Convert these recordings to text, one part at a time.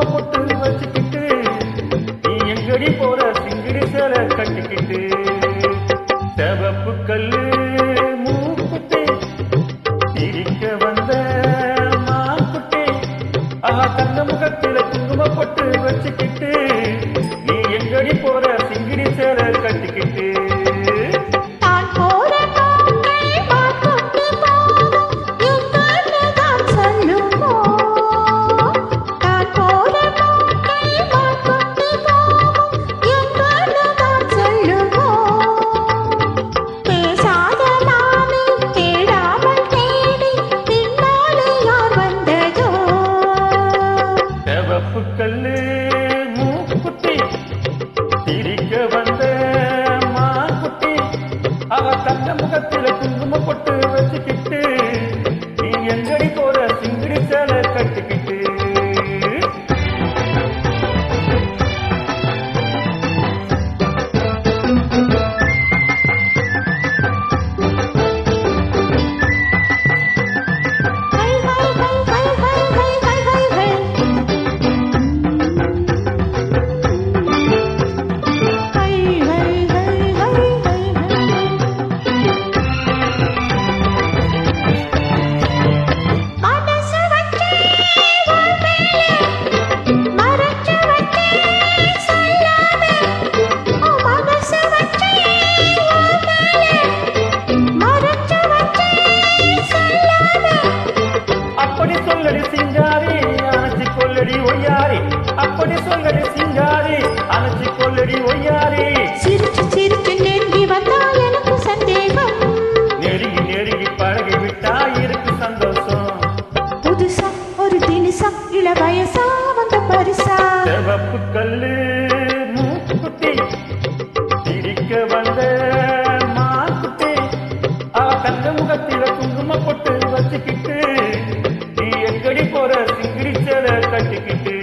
பொட்டு வச்சுக்கிட்டு நீ எங்கடி போற சிங்கிடி சேலை கட்டிக்கிட்டு செவப்பு கல்லு மூக்குத்தே சிரிக்க வந்த மாக்குட்டே தங்க முகத்தில குங்கும பொட்டு வச்சுக்கிட்டு நீ எங்கடி போற சிங்கிடி சேலை கட்டிக்கிட்டு கல்லு மூக்குத்தி சிரிக்க வந்த மாக்குட்டி தங்க முகத்தில குங்கும பொட்டு வச்சுக்கிட்டு நீ எங்கடி போற சிங்கிடி சேலை கட்டிக்கிட்டு அப்படி சொல்லடி சிங்காரி அணைச்சி கொள்ளடி ஒய்யாரி சிரிச்சு சிரிச்சு நெருங்கி வந்தா எனக்கு சந்தேகம் நெருங்கி நெருங்கி பழகி விட்டா இருக்கு சந்தோஷம் புதுசா ஒரு தினிசா இள வயசா வந்த பரிசா செவப்பு கல்லு மூக்குத்தி சிரிக்க வந்த மாக்குட்டி தங்க முகத்தில குங்கும பொட்டு வச்சுக்கிட்டு நீ எங்கடி போற சிங்கிடி சேலை கட்டிக்கிட்டு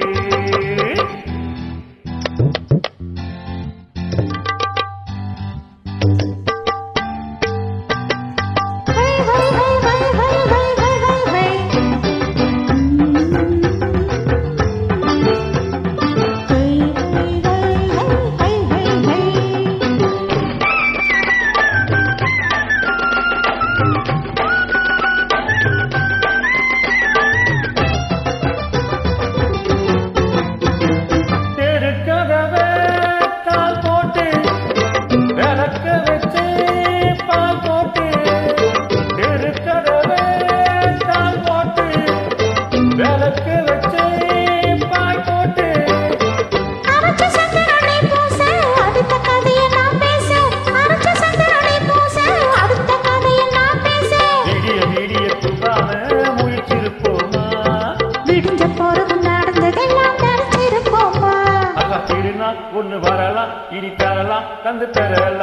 ஒன்னு வரலாம் இனி தரலாம் தந்து பெறலாம்